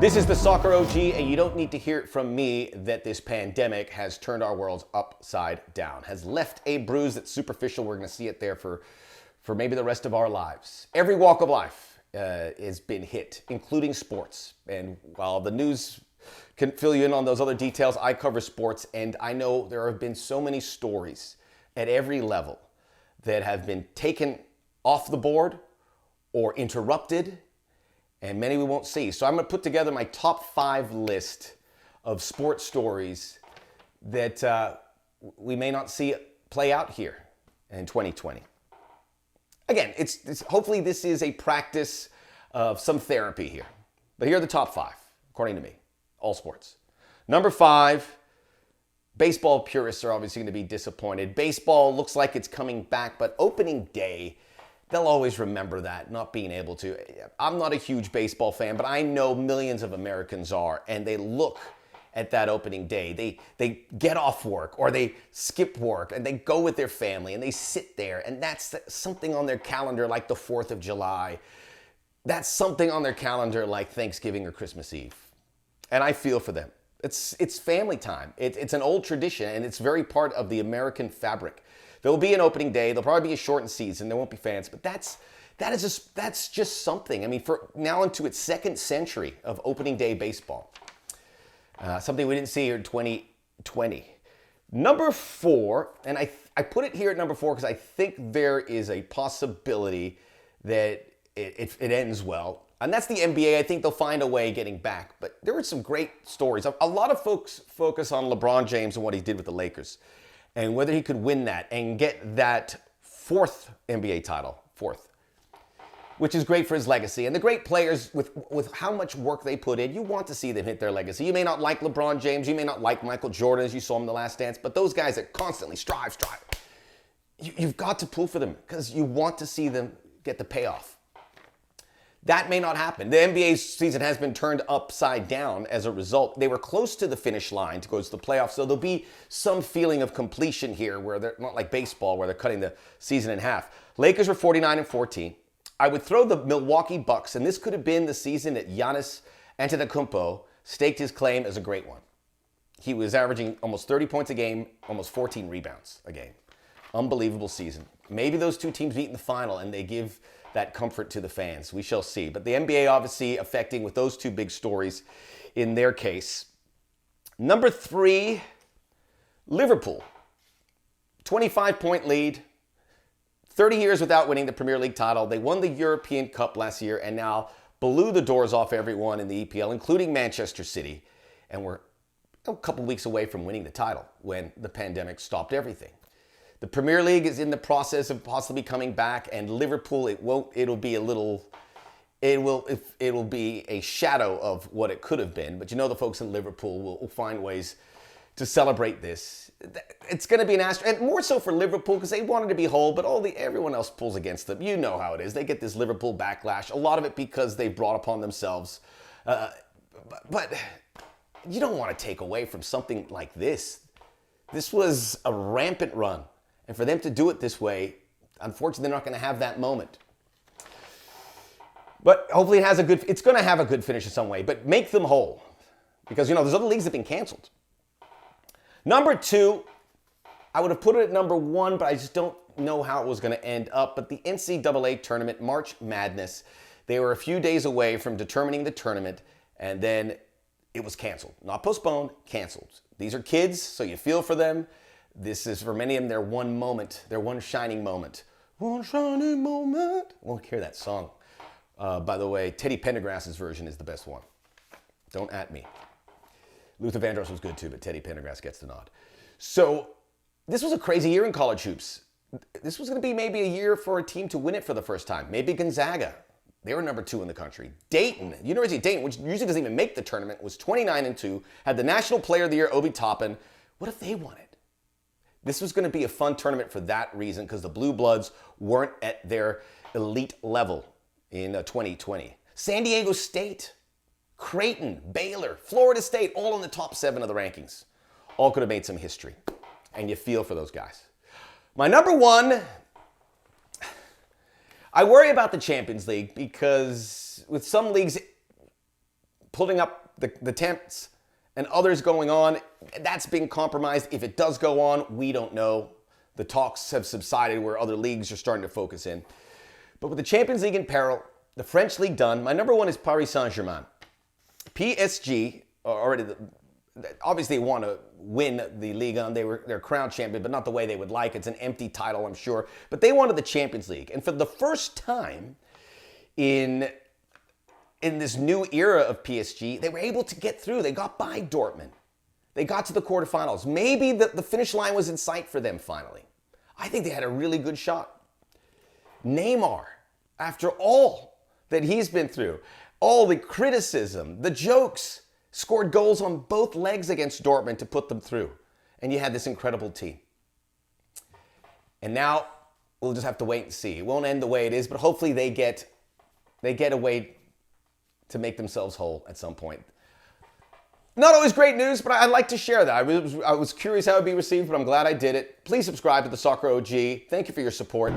This is the Soccer OG, and you don't need to hear it from me that this pandemic has turned our worlds upside down, has left a bruise that's superficial. We're going to see it there for maybe the rest of our lives. Every walk of life has been hit, including sports. And while the news can fill you in on those other details, I cover sports, and I know there have been so many stories at every level that have been taken off the board or interrupted, and many we won't see. So I'm going to put together my top 5 list of sports stories that we may not see play out here in 2020. Again, it's hopefully this is a practice of some therapy here. But here are the top 5, according to me, all sports. Number 5, baseball purists are obviously going to be disappointed. Baseball looks like it's coming back, but opening day, they'll always remember that, not being able to. I'm not a huge baseball fan, but I know millions of Americans are, and they look at that opening day. They get off work or they skip work and they go with their family and they sit there, and that's something on their calendar like the 4th of July. That's something on their calendar like Thanksgiving or Christmas Eve. And I feel for them. It's family time. It's an old tradition, and it's very part of the American fabric. There will be an opening day. There'll probably be a shortened season. There won't be fans, but that's just something. I mean, for now into its 2nd century of opening day baseball, something we didn't see here in 2020. Number 4, and I put it here at number 4 because I think there is a possibility that it ends well. And that's the NBA. I think they'll find a way getting back. But there were some great stories. A lot of folks focus on LeBron James and what he did with the Lakers, and whether he could win that and get that 4th NBA title, 4th, which is great for his legacy. And the great players, with how much work they put in, you want to see them hit their legacy. You may not like LeBron James, you may not like Michael Jordan as you saw him in The Last Dance, but those guys that constantly strive, you've got to pull for them because you want to see them get the payoff. That may not happen. The NBA season has been turned upside down as a result. They were close to the finish line to go to the playoffs, so there'll be some feeling of completion here where they're not like baseball where they're cutting the season in half. Lakers were 49-14. I would throw the Milwaukee Bucks, and this could have been the season that Giannis Antetokounmpo staked his claim as a great one. He was averaging almost 30 points a game, almost 14 rebounds a game. Unbelievable season. Maybe those two teams meet in the final and they give that comfort to the fans. We shall see. But the NBA obviously affecting with those two big stories in their case. Number 3, Liverpool. 25-point lead. 30 years without winning the Premier League title. They won the European Cup last year and now blew the doors off everyone in the EPL, including Manchester City. And we're a couple weeks away from winning the title when the pandemic stopped everything. The Premier League is in the process of possibly coming back, and Liverpool, it'll be a shadow of what it could have been. But you know the folks in Liverpool will find ways to celebrate this. It's going to be an asterisk, and more so for Liverpool because they wanted to be whole, but everyone else pulls against them. You know how it is. They get this Liverpool backlash, a lot of it because they brought upon themselves. But you don't want to take away from something like this. This was a rampant run. And for them to do it this way, unfortunately, they're not going to have that moment. But hopefully it's going to have a good finish in some way. But make them whole. Because, there's other leagues that have been canceled. Number 2, I would have put it at number 1, but I just don't know how it was going to end up. But the NCAA tournament, March Madness, they were a few days away from determining the tournament, and then it was canceled. Not postponed, canceled. These are kids, so you feel for them. This is, for many of them, their one moment, their one shining moment. One shining moment. I won't hear that song. By the way, Teddy Pendergrass's version is the best one. Don't at me. Luther Vandross was good too, but Teddy Pendergrass gets the nod. So this was a crazy year in college hoops. This was going to be maybe a year for a team to win it for the first time. Maybe Gonzaga. They were number 2 in the country. Dayton, University of Dayton, which usually doesn't even make the tournament, was 29-2, had the National Player of the Year, Obi Toppin. What if they won it? This was going to be a fun tournament for that reason because the Blue Bloods weren't at their elite level in 2020. San Diego State, Creighton, Baylor, Florida State, all in the top 7 of the rankings. All could have made some history. And you feel for those guys. My number 1, I worry about the Champions League because with some leagues, putting up the tents and others going on. That's being compromised. If it does go on, we don't know. The talks have subsided where other leagues are starting to focus in. But with the Champions League in peril, the French league done, my number one is Paris Saint-Germain. PSG, already, obviously they want to win the Ligue 1. They're crowned champion, but not the way they would like. It's an empty title, I'm sure. But they wanted the Champions League. And for the first time in this new era of PSG, they were able to get through. They got by Dortmund. They got to the quarterfinals. Maybe the finish line was in sight for them finally. I think they had a really good shot. Neymar, after all that he's been through, all the criticism, the jokes, scored goals on both legs against Dortmund to put them through. And you had this incredible team. And now we'll just have to wait and see. It won't end the way it is, but hopefully they get a way to make themselves whole at some point. Not always great news, but I'd like to share that. I was curious how it would be received, but I'm glad I did it. Please subscribe to the Soccer OG. Thank you for your support.